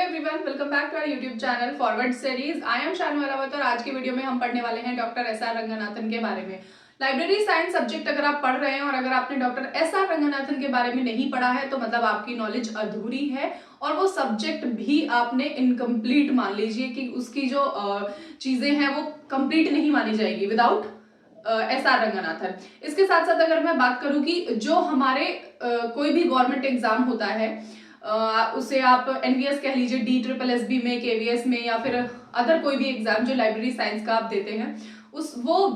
Everyone, welcome back to our YouTube channel forward studies. I am Shanu Alawat और आज की video में हम पढ़ने वाले हैं डॉक्टर एस आर रंगनाथन के बारे में। लाइब्रेरी साइंस सब्जेक्ट अगर आप पढ़ रहे हैं और अगर आपने डॉक्टर एस आर रंगनाथन के बारे में नहीं पढ़ा है तो मतलब आपकी नॉलेज अधूरी है और वो सब्जेक्ट भी आपने इनकम्प्लीट मान लीजिए कि उसकी जो चीजें हैं वो कंप्लीट नहीं मानी जाएगी विदाउट एस आर रंगनाथन। इसके साथ साथ अगर मैं बात करूं कि जो हमारे कोई भी गवर्नमेंट एग्जाम होता है उसे आप एनवीएस कह लीजिए, DSSB में, केवीएस में या फिर अदर कोई भी एग्जाम जो लाइब्रेरी साइंस का आप देते हैं उस वो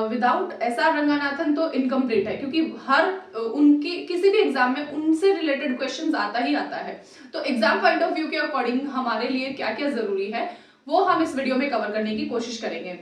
विदाउट एस आर रंगनाथन तो इनकम्प्लीट है, क्योंकि हर उनके किसी भी एग्जाम में उनसे रिलेटेड क्वेश्चंस आता ही आता है। तो एग्जाम पॉइंट ऑफ व्यू के अकॉर्डिंग हमारे लिए क्या क्या जरूरी है वो हम इस वीडियो में कवर करने की कोशिश करेंगे।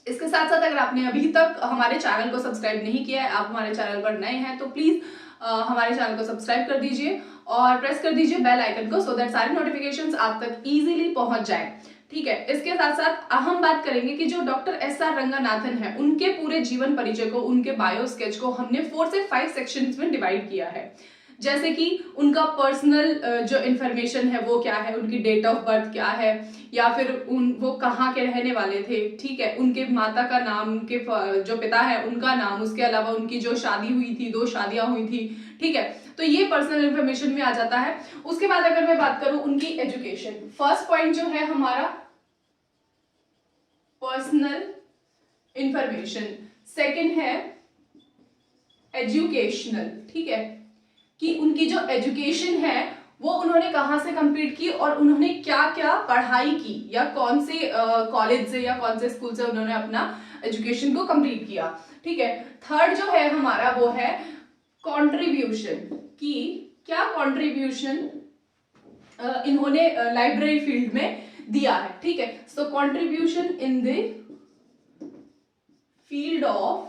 इसके साथ साथ अगर आपने अभी तक हमारे चैनल को सब्सक्राइब नहीं किया है, आप हमारे चैनल पर नए हैं तो प्लीज हमारे चैनल को सब्सक्राइब कर दीजिए और प्रेस कर दीजिए बेल आइकन को, सो दैट सारी नोटिफिकेशंस आप तक इजीली पहुंच जाए। ठीक है, इसके साथ साथ हम बात करेंगे कि जो डॉक्टर एस आर रंगनाथन है उनके पूरे जीवन परिचय को, उनके बायो स्केच को हमने 4 से 5 सेक्शंस में डिवाइड किया है। जैसे कि उनका पर्सनल जो इंफॉर्मेशन है वो क्या है, उनकी डेट ऑफ बर्थ क्या है, या फिर वो कहाँ के रहने वाले थे, ठीक है, उनके माता का नाम, उनके जो पिता है उनका नाम, उसके अलावा उनकी जो शादी हुई थी, 2 शादियां हुई थी, ठीक है, तो ये पर्सनल इंफॉर्मेशन में आ जाता है। उसके बाद अगर मैं बात करूं उनकी एजुकेशन, फर्स्ट पॉइंट जो है हमारा पर्सनल इंफॉर्मेशन, सेकंड है एजुकेशनल, ठीक है, कि उनकी जो एजुकेशन है वो उन्होंने कहां से कंप्लीट की और उन्होंने क्या क्या पढ़ाई की या कौन से कॉलेज से या कौन से स्कूल से उन्होंने अपना एजुकेशन को कंप्लीट किया। ठीक है, थर्ड जो है हमारा वो है कंट्रीब्यूशन, कि क्या कंट्रीब्यूशन इन्होंने लाइब्रेरी फील्ड में दिया है। ठीक है, so contribution in the field of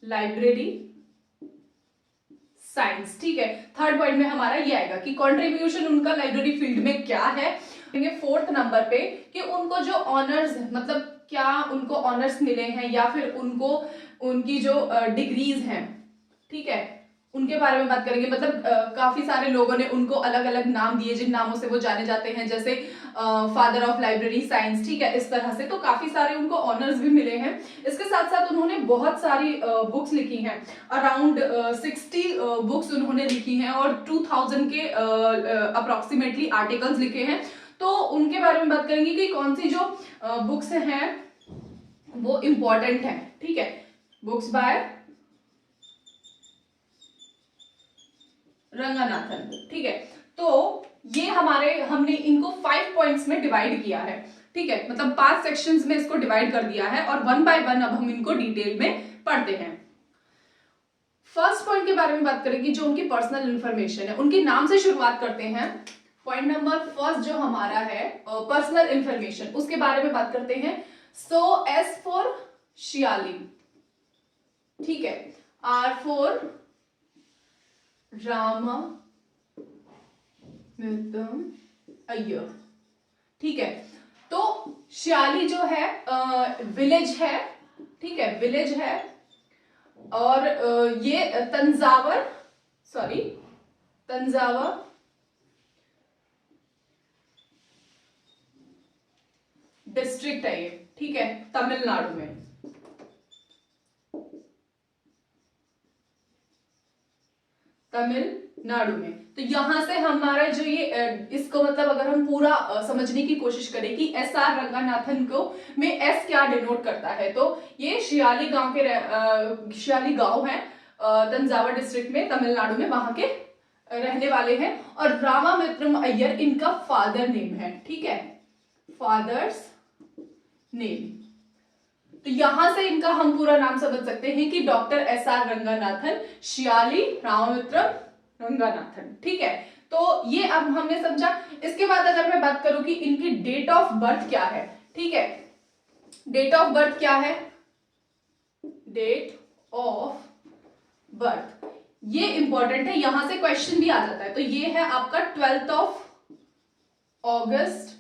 library science. ठीक है, थर्ड पॉइंट में हमारा ये आएगा कि कंट्रीब्यूशन उनका लाइब्रेरी फील्ड में क्या है। फोर्थ नंबर पे कि उनको जो ऑनर्स, मतलब क्या उनको ऑनर्स मिले हैं या फिर उनको उनकी जो डिग्रीज हैं, ठीक है, उनके बारे में बात करेंगे। मतलब काफी सारे लोगों ने उनको अलग अलग नाम दिए जिन नामों से वो जाने जाते हैं, जैसे फादर ऑफ लाइब्रेरी साइंस, ठीक है, इस तरह से। तो काफी सारे उनको ऑनर्स भी मिले हैं। इसके साथ साथ उन्होंने बहुत सारी बुक्स लिखी हैं, अराउंड 60 बुक्स उन्होंने लिखी हैं और 2000 के अप्रोक्सीमेटली आर्टिकल्स लिखे हैं। तो उनके बारे में बात करेंगे कि कौन सी जो बुक्स हैं वो इंपॉर्टेंट है। ठीक है, बुक्स बाय रंगनाथन। ठीक है, तो ये हमने इनको 5 पॉइंट्स में डिवाइड किया है। ठीक है, मतलब 5 सेक्शंस में इसको डिवाइड कर दिया है और 1 बाय 1 अब हम इनको डिटेल में पढ़ते हैं। फर्स्ट पॉइंट के बारे में बात करेंगे, जो उनकी पर्सनल इंफॉर्मेशन है, उनके नाम से शुरुआत करते हैं। पॉइंट नंबर फर्स्ट जो हमारा है पर्सनल इंफॉर्मेशन, उसके बारे में बात करते हैं। सो एस फॉर शियाली, ठीक है, आर फॉर रामा मित्रम अय्यर। ठीक है, तो शियाली जो है विलेज है, ठीक है, विलेज है, और ये तंजावर डिस्ट्रिक्ट है ये, ठीक है, तमिलनाडु में। तमिलनाडु में। तो यहां से हमारा जो ये इसको मतलब अगर हम पूरा समझने की कोशिश करें कि एस आर रंगनाथन को में एस क्या डिनोट करता है, तो ये शियाली गांव है तंजावर डिस्ट्रिक्ट में, तमिलनाडु में, वहां के रहने वाले हैं। और रामामित्रम अय्यर इनका फादर नेम है। ठीक है, फादर्स नेम। तो यहां से इनका हम पूरा नाम समझ सकते हैं कि doctor S R Ranganathan, Shiyali Ramamrita Ranganathan. ठीक है, तो ये अब हमने समझा। इसके बाद अगर मैं बात करूं कि इनकी डेट ऑफ बर्थ क्या है, ठीक है, डेट ऑफ बर्थ क्या है, डेट ऑफ बर्थ ये इंपॉर्टेंट है, यहां से क्वेश्चन भी आ जाता है। तो ये है आपका 12 अगस्त,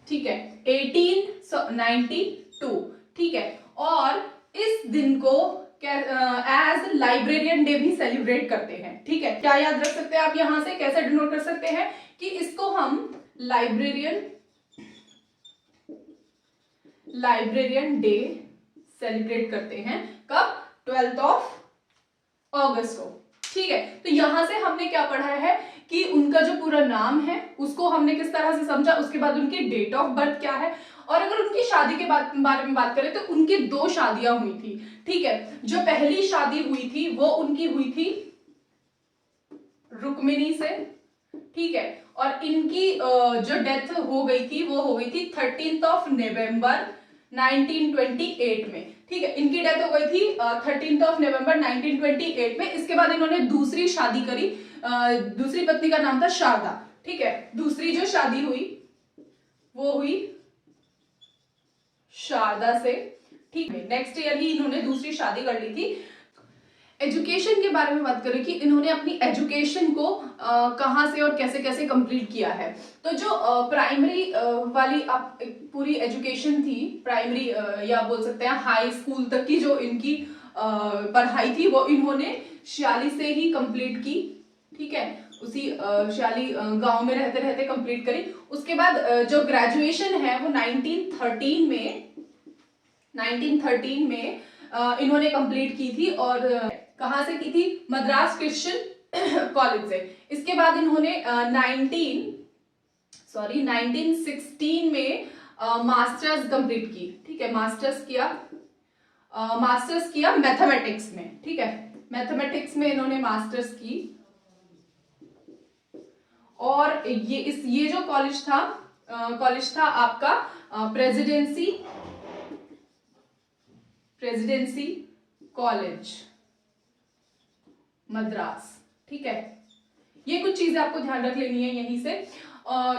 ठीक है, 1892। ठीक है, और इस दिन को एज लाइब्रेरियन डे भी सेलिब्रेट करते हैं। ठीक है, क्या याद रख सकते हैं आप यहां से, कैसे डिनोट कर सकते हैं कि इसको हम लाइब्रेरियन डे सेलिब्रेट करते हैं। कब? 12 अगस्त को। ठीक है, तो यहां से हमने क्या पढ़ा है कि उनका जो पूरा नाम है उसको हमने किस तरह से समझा, उसके बाद उनकी डेट ऑफ बर्थ क्या है, और अगर उनकी शादी के बारे में बात करें तो उनकी 2 शादियां हुई थी। ठीक है, जो पहली शादी हुई थी वो उनकी हुई थी रुक्मिणी से। ठीक है, और इनकी जो डेथ हो गई थी वो हो गई थी 13 नवंबर 1928 में। ठीक है, इनकी डेथ हो गई थी 13 नवंबर 1928 में। इसके बाद इन्होंने दूसरी शादी करी, दूसरी पत्नी का नाम था शारदा। ठीक है, दूसरी जो शादी हुई वो हुई शारदा से। ठीक है, नेक्स्ट ईयर ही इन्होंने दूसरी शादी कर ली थी। एजुकेशन के बारे में बात करें कि इन्होंने अपनी एजुकेशन को कहाँ से और कैसे कैसे कंप्लीट किया है। तो जो प्राइमरी वाली पूरी एजुकेशन थी, प्राइमरी या बोल सकते हैं हाई स्कूल तक की जो इनकी पढ़ाई थी वो इन्होंने श्याली से ही कंप्लीट की। ठीक है, उसी श्याली गांव में रहते रहते कंप्लीट करी। उसके बाद जो ग्रेजुएशन है वो 1913 में इन्होंने कंप्लीट की थी। और कहां से की थी? मद्रास क्रिश्चियन कॉलेज से। इसके बाद इन्होंने 1916 में मास्टर्स कंप्लीट की। ठीक है, मास्टर्स किया मैथमेटिक्स में। ठीक है, मैथमेटिक्स में इन्होंने मास्टर्स की। और ये जो कॉलेज था आपका प्रेसिडेंसी कॉलेज मद्रास। ठीक है, ये कुछ चीजें आपको ध्यान रख लेनी है यहीं से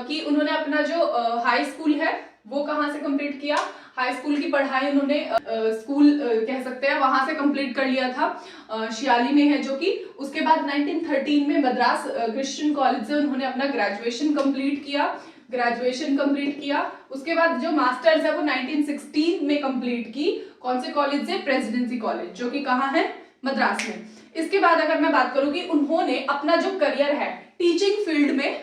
कि उन्होंने अपना जो हाई स्कूल है वो कहाँ से कंप्लीट किया। हाई स्कूल की पढ़ाई उन्होंने स्कूल कह सकते हैं वहां से कंप्लीट कर लिया था, शियाली में है जो कि। उसके बाद 1913 में मद्रास क्रिश्चियन कॉलेज से उन्होंने अपना ग्रेजुएशन कंप्लीट किया। उसके बाद जो मास्टर्स है वो 1916 में कंप्लीट की। कौन से कॉलेज से? प्रेसिडेंसी कॉलेज, जो कि कहाँ है? मद्रास में। इसके बाद अगर मैं बात करूं कि उन्होंने अपना जो करियर है टीचिंग फील्ड में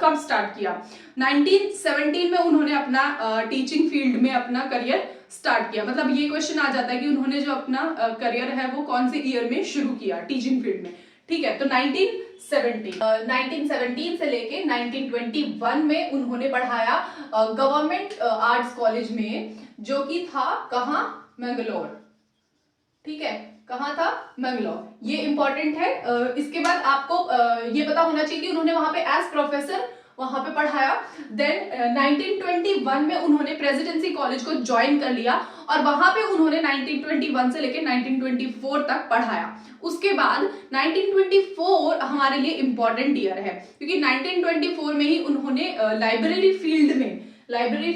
कब स्टार्ट किया। 1917 में उन्होंने अपना टीचिंग फील्ड में अपना करियर स्टार्ट किया। मतलब ये क्वेश्चन आ जाता है कि उन्होंने जो अपना करियर है वो कौन से ईयर में शुरू किया टीचिंग फील्ड में। ठीक है, तो 1917 से लेके 1921 में उन्होंने पढ़ाया गवर्नमेंट आर्ट्स कॉलेज में, जो कि था कहाँ? मैंगलोर। ठीक है, कहाँ था? मैंगलोर। ये इंपॉर्टेंट है। इसके बाद आपको ये पता होना चाहिए कि उन्होंने वहां पे एज प्रोफेसर वहां पे पढ़ाया। देन 1921 में उन्होंने प्रेसिडेंसी कॉलेज को ज्वाइन कर लिया और वहां पे उन्होंने 1921 से लेकर 1924 तक पढ़ाया। उसके बाद 1924 हमारे लिए इंपॉर्टेंट ईयर है क्योंकि 1924 में ही उन्होंने लाइब्रेरी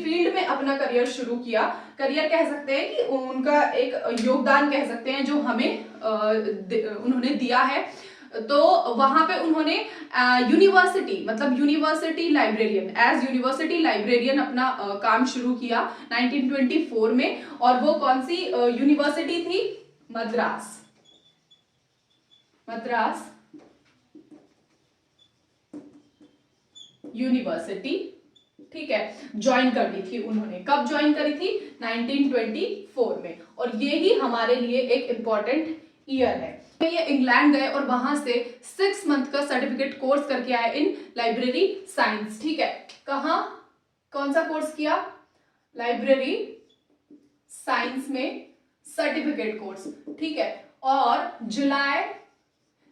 फील्ड में अपना करियर शुरू किया। करियर कह सकते हैं कि उनका एक योगदान कह सकते हैं जो हमें उन्होंने दिया है। तो वहां पे उन्होंने यूनिवर्सिटी लाइब्रेरियन अपना काम शुरू किया 1924 में। और वो कौन सी यूनिवर्सिटी थी? मद्रास यूनिवर्सिटी। ठीक है, ज्वाइन कर ली थी उन्होंने। कब ज्वाइन करी थी? 1924 में। और ये ही हमारे लिए एक इंपॉर्टेंट ईयर है। ये इंग्लैंड गए और वहां से 6 मंथ का सर्टिफिकेट कोर्स करके आए इन लाइब्रेरी साइंस। ठीक है, कौन सा कोर्स किया? लाइब्रेरी साइंस में सर्टिफिकेट कोर्स। ठीक है, और जुलाई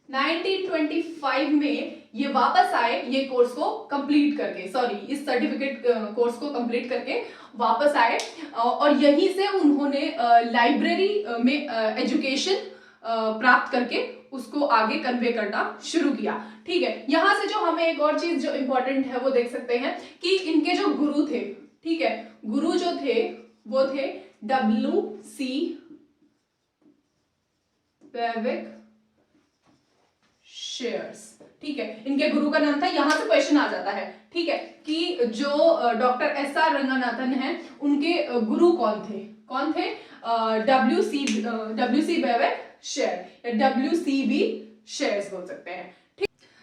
1925 में ये वापस आए ये कोर्स को कंप्लीट करके, इस सर्टिफिकेट कोर्स को कंप्लीट करके वापस आए। और यहीं से उन्होंने लाइब्रेरी में एजुकेशन प्राप्त करके उसको आगे कन्वे करना शुरू किया। ठीक है, यहां से जो हमें एक और चीज जो इंपॉर्टेंट है वो देख सकते हैं कि इनके जो गुरु थे, ठीक है, गुरु जो थे वो थे W.C. पेविक शेयर्स। ठीक है, इनके गुरु का नाम था। यहां से क्वेश्चन आ जाता है, ठीक है, कि जो डॉक्टर एस आर रंगनाथन है उनके गुरु कौन थे? WC बेवेक शेयर या WCB शेयर्स बोल सकते हैं।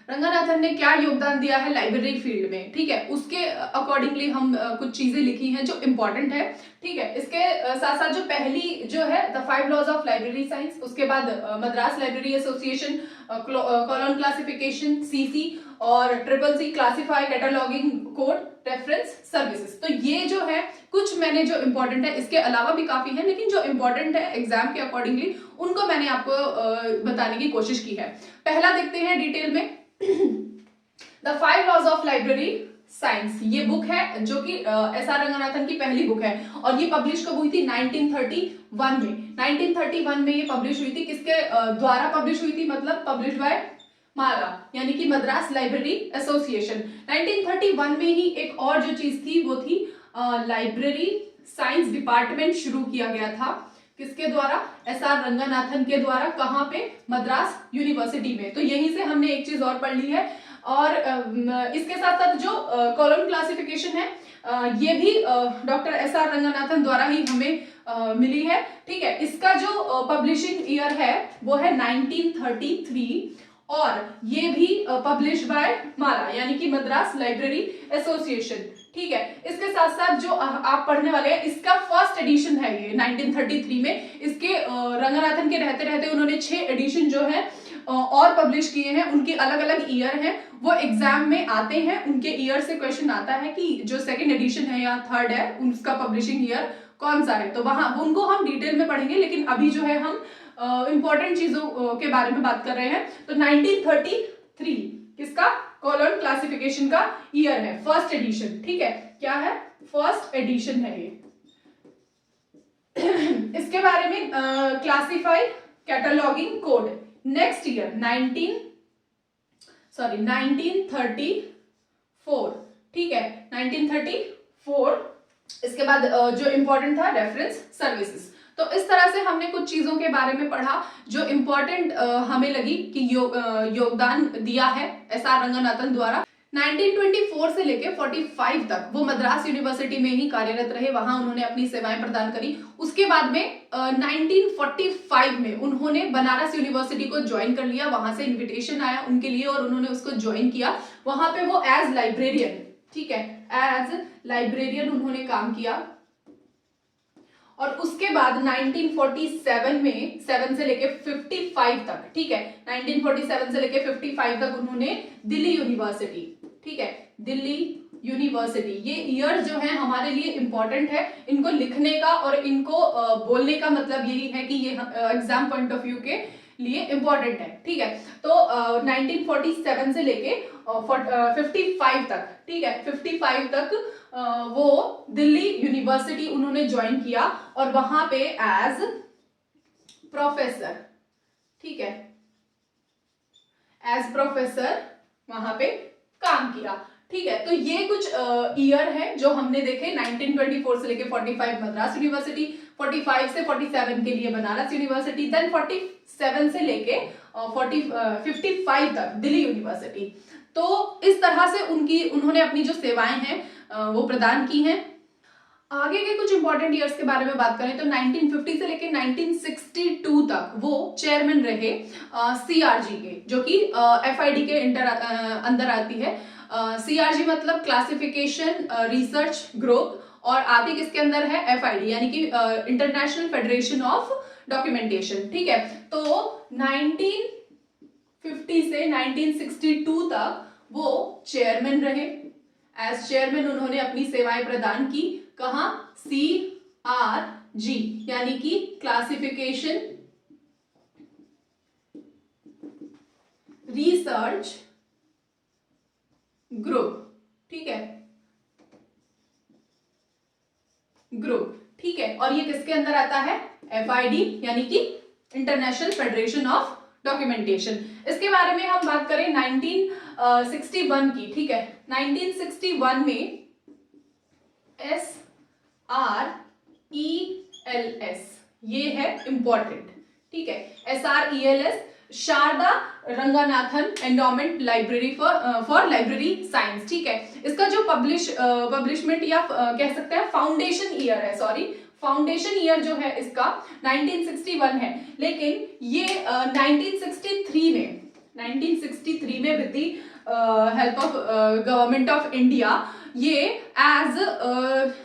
रंगनाथन ने क्या योगदान दिया है लाइब्रेरी फील्ड में, ठीक है, उसके अकॉर्डिंगली हम कुछ चीजें लिखी हैं जो इंपॉर्टेंट है, ठीक है। इसके साथ साथ जो पहली जो है the 5 laws of library science, उसके बाद Madras library association, column classification CC और CCC classified cataloguing code reference services. तो ये जो है कुछ मैंने जो इंपॉर्टेंट है, इसके अलावा भी काफी है, लेकिन जो इंपॉर्टेंट है एग्जाम के अकॉर्डिंगली उनको मैंने आपको बताने की कोशिश की है। पहला देखते हैं डिटेल में the 5 laws of library science. ये बुक है जो कि SR रंगनाथन की पहली बुक है और ये पब्लिश कब हुई थी 1931 में। 1931 में ये पब्लिश हुई थी, किसके द्वारा पब्लिश हुई थी, मतलब पब्लिश बाय माला यानी कि मद्रास लाइब्रेरी एसोसिएशन। 1931 में ही एक और जो चीज थी वो थी लाइब्रेरी साइंस डिपार्टमेंट शुरू किया गया था, किसके द्वारा, SR रंगनाथन के द्वारा। कहाँ पे, मद्रास यूनिवर्सिटी में। तो यहीं से हमने एक चीज और पढ़ ली है। और इसके साथ साथ जो कॉलम क्लासिफिकेशन है ये भी डॉक्टर SR रंगनाथन द्वारा ही हमें मिली है, ठीक है। इसका जो पब्लिशिंग ईयर है वो है 1933 और ये भी पब्लिश बाय माला यानी कि मद्रास लाइब्रेरी एसोसिएशन, ठीक है। इसके साथ साथ जो आप पढ़ने वाले हैं इसका फर्स्ट एडिशन है ये 1933 में। इसके रंगनाथन के रहते रहते उन्होंने 6 एडिशन जो है और पब्लिश किए हैं, उनके अलग अलग ईयर हैं, वो एग्जाम में आते हैं। उनके ईयर से क्वेश्चन आता है कि जो सेकंड एडिशन है या थर्ड है उसका पब्लिशिंग ईयर कौन सा है, तो वहां उनको हम डिटेल में पढ़ेंगे। लेकिन अभी जो है हम इंपॉर्टेंट चीजों के बारे में बात कर रहे हैं। तो 1933 किसका, कॉलम क्लासिफिकेशन का ईयर है, फर्स्ट एडिशन, ठीक है। क्या है, फर्स्ट एडिशन है ये। इसके बारे में classify cataloguing code next year 1934, ठीक है, 1934। इसके बाद जो इंपॉर्टेंट था रेफरेंस सर्विसेज। तो इस तरह से हमने कुछ चीजों के बारे में पढ़ा जो इंपॉर्टेंट हमें लगी कि योगदान दिया है SR रंगनाथन द्वारा। 1924 से लेके 45 तक वो मद्रास यूनिवर्सिटी में ही कार्यरत रहे, वहां उन्होंने अपनी सेवाएं प्रदान करी। उसके बाद में 1945 में उन्होंने बनारस यूनिवर्सिटी को ज्वाइन कर लिया, वहां से इनविटेशन आया उनके लिए और उन्होंने उसको ज्वाइन किया। वहां पे वो एज लाइब्रेरियन, ठीक है, एज लाइब्रेरियन उन्होंने काम किया। और उसके बाद 1947 में 7 से लेके 55 तक, ठीक है, 1947 से लेके 55 तक उन्होंने दिल्ली यूनिवर्सिटी, ठीक है, दिल्ली यूनिवर्सिटी। ये ईयर जो है हमारे लिए इंपॉर्टेंट है, इनको लिखने का और इनको बोलने का मतलब यही है कि ये एग्जाम पॉइंट ऑफ व्यू के लिए इंपॉर्टेंट है, ठीक है। तो 1947 से लेके 55 तक, ठीक है, 55 तक वो दिल्ली यूनिवर्सिटी उन्होंने ज्वाइन किया और वहां पे एज प्रोफेसर, ठीक है, एज प्रोफेसर वहां पे काम किया, ठीक है। तो ये कुछ ईयर है जो हमने देखे। 1924 से लेके 45 मद्रास यूनिवर्सिटी, 45 से 47 के लिए बनारस यूनिवर्सिटी, देन 47 से लेके 55 तक दिल्ली यूनिवर्सिटी। तो इस तरह से उन्होंने अपनी जो सेवाएं हैं वो प्रदान की हैं। आगे के कुछ इंपॉर्टेंट ईयर्स के बारे में बात करें तो 1950 से लेके 1962 तक वो चेयरमैन रहे CRG के, जो कि FID के अंदर आती है। CRG मतलब क्लासिफिकेशन रिसर्च ग्रुप और आती किसके अंदर है, FID यानी कि इंटरनेशनल फेडरेशन ऑफ डॉक्यूमेंटेशन, ठीक है। तो 1950 से 1962 तक वो चेयरमैन रहे। एज चेयरमैन उन्होंने अपनी सेवाएं प्रदान की। कहां, CRG यानी कि क्लासिफिकेशन रिसर्च ग्रुप, ठीक है, ग्रुप, ठीक है। और ये किसके अंदर आता है, FID यानी कि इंटरनेशनल फेडरेशन ऑफ डॉक्यूमेंटेशन। इसके बारे में हम बात करें 1961 की, ठीक है, 1961 में SRELS ये है इंपॉर्टेंट, ठीक है, SRELS Sarada Ranganathan endowment library for library science, ठीक है। इसका जो पब्लिशमेंट या कह सकते हैं फाउंडेशन ईयर है, फाउंडेशन ईयर जो है इसका 1961 है, लेकिन ये 1963 में with the help of government of India ये एज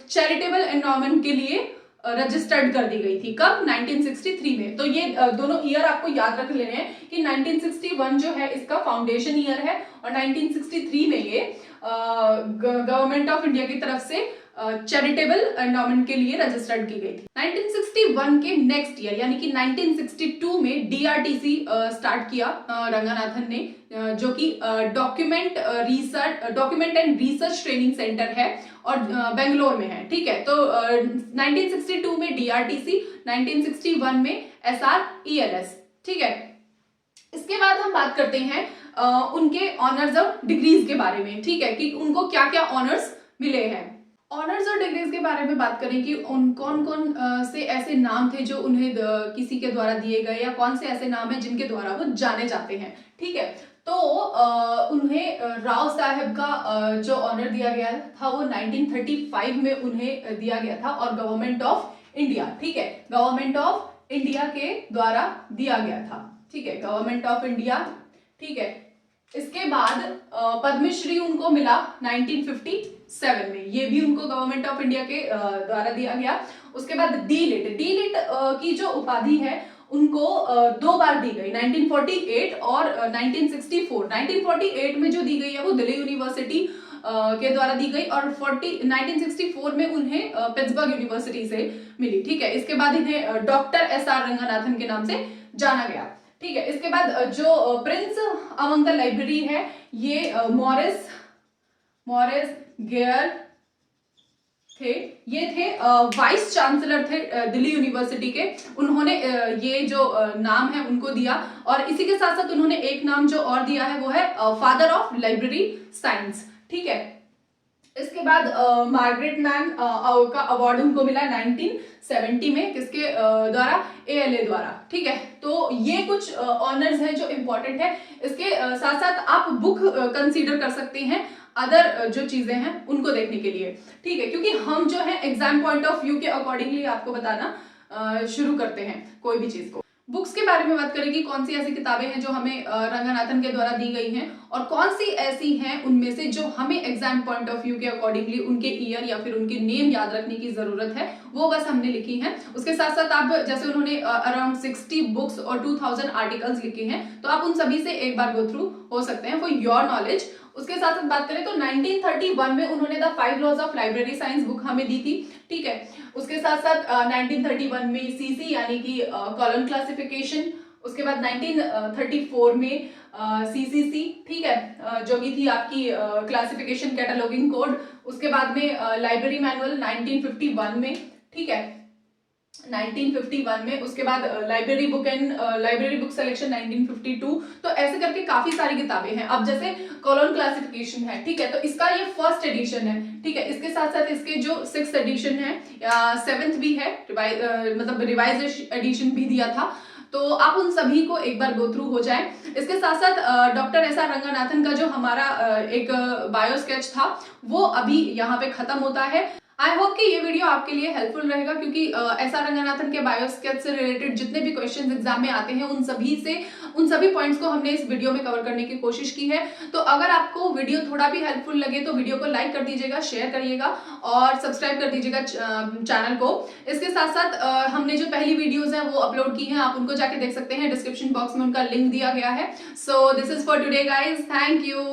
चैरिटेबल एंडोमेंट के लिए रजिस्टर्ड कर दी गई थी। कब? 1963 में। तो ये दोनों ईयर आपको याद रख लेने हैं कि 1961 जो है इसका फाउंडेशन ईयर है और 1963 में ये गवर्नमेंट ऑफ इंडिया की तरफ से चैरिटेबल एंडोमेंट के लिए रजिस्टर्ड की गई थी। 1961 के नेक्स्ट ईयर यानी कि 1962 में डीआरटीसी स्टार्ट किया रंगनाथन ने, जो कि document and research training centre है और बेंगलोर में है। ठीक है, तो 1962 में डीआरटीसी, 1961 में एसआरईएलएस। ठीक है, इसके बाद हम बात करते हैं उनके ऑनर्स और डिग्रीज के बारे में। ठीक है, कि उनको क्या क्या ऑनर्स मिले हैं। ऑनर्स और डिग्रीज के बारे में बात करें कि उन कौन कौन से ऐसे नाम थे जो उन्हें किसी के द्वारा दिए गए, या कौन से ऐसे नाम हैं जिनके द्वारा वो जाने जाते हैं। ठीक है, तो उन्हें राव साहब का जो ऑनर दिया गया था वो 1935 में उन्हें दिया गया था और गवर्नमेंट ऑफ इंडिया, ठीक है, गवर्नमेंट ऑफ इंडिया के द्वारा दिया गया था। ठीक है, गवर्नमेंट ऑफ इंडिया। ठीक है, इसके बाद पद्मश्री उनको मिला 1957 में, ये भी उनको गवर्नमेंट ऑफ इंडिया के द्वारा दिया गया। उसके बाद डी लिट की जो उपाधि है उनको 2 बार दी गई, 1948 और 1964। 1948 में जो दी गई है वो दिल्ली यूनिवर्सिटी के द्वारा दी गई और 1964 में उन्हें पिट्सबर्ग यूनिवर्सिटी से मिली। ठीक है, इसके बाद इन्हें डॉक्टर एसआर रंगनाथन के नाम से जाना गया। ठीक है, इसके बाद जो प्रिंस अमंगल लाइब्रेरी है ये मॉरिस गेयर थे, ये थे वाइस चांसलर थे दिल्ली यूनिवर्सिटी के। उन्होंने ये जो नाम है उनको दिया और इसी के साथ साथ उन्होंने एक नाम जो और दिया है वो है फादर ऑफ लाइब्रेरी साइंस। ठीक है, इसके बाद मार्गरेट मैन का अवार्ड उनको मिला 1970 में, किसके द्वारा? ALA द्वारा। ठीक है, तो ये कुछ ऑनर्स हैं जो इम्पोर्टेंट है। इसके साथ साथ आप बुक कंसीडर कर सकते हैं अदर जो चीजें हैं उनको देखने के लिए। ठीक है, क्योंकि हम जो है एग्जाम पॉइंट ऑफ व्यू के अकॉर्डिंगली आपको बताना शुरू करते हैं कोई भी चीज को। बुक्स के बारे में बात करें कि कौन सी ऐसी किताबें हैं जो हमें रंगनाथन के द्वारा दी गई हैं और कौन सी ऐसी हैं उनमें से जो हमें एग्जाम पॉइंट ऑफ व्यू के अकॉर्डिंगली उनके ईयर या फिर उनके नेम याद रखने की जरूरत है, वो बस हमने लिखी हैं। उसके साथ साथ आप जैसे उन्होंने अराउंड 60 बुक्स और 2000 आर्टिकल्स लिखे हैं, तो आप उन सभी से एक बार गो थ्रू हो सकते हैं फॉर योर नॉलेज। उसके साथ साथ बात करें तो 1931 में उन्होंने the 5 laws of library science book हमें दी थी। ठीक है, उसके साथ साथ 1931 में CC यानी कि कॉलम क्लासिफिकेशन, उसके बाद 1934 में CCC, ठीक है, जो भी थी आपकी क्लासिफिकेशन कैटलॉगिंग कोड। उसके बाद में लाइब्रेरी मैनुअल 1951 में। ठीक है, 1951 में। उसके बाद लाइब्रेरी बुक सिलेक्शन 1952। तो ऐसे करके काफी सारी किताबें हैं। अब जैसे कॉलम क्लासिफिकेशन है, ठीक है, तो इसका ये फर्स्ट एडिशन है। ठीक है, इसके साथ साथ इसके जो 6th एडिशन है या 7th भी है, मतलब रिवाइज एडिशन भी दिया था, तो आप उन सभी को एक बार गो थ्रू हो जाए। इसके साथ साथ डॉक्टर एसआर रंगनाथन का जो हमारा एक बायो स्केच था वो अभी यहाँ पे खत्म होता है। आई होप कि ये वीडियो आपके लिए हेल्पफुल रहेगा, क्योंकि एसआर रंगनाथन के बायो स्केच से रिलेटेड जितने भी क्वेश्चंस एग्जाम में आते हैं उन सभी पॉइंट्स को हमने इस वीडियो में कवर करने की कोशिश की है। तो अगर आपको वीडियो थोड़ा भी हेल्पफुल लगे तो वीडियो को लाइक कर दीजिएगा, शेयर करिएगा और सब्सक्राइब कर दीजिएगा चैनल को। इसके साथ साथ हमने जो पहली वीडियोज है वो अपलोड की है, आप उनको जाके देख सकते हैं, डिस्क्रिप्शन बॉक्स में उनका लिंक दिया गया है। So this is for today guys, thank you.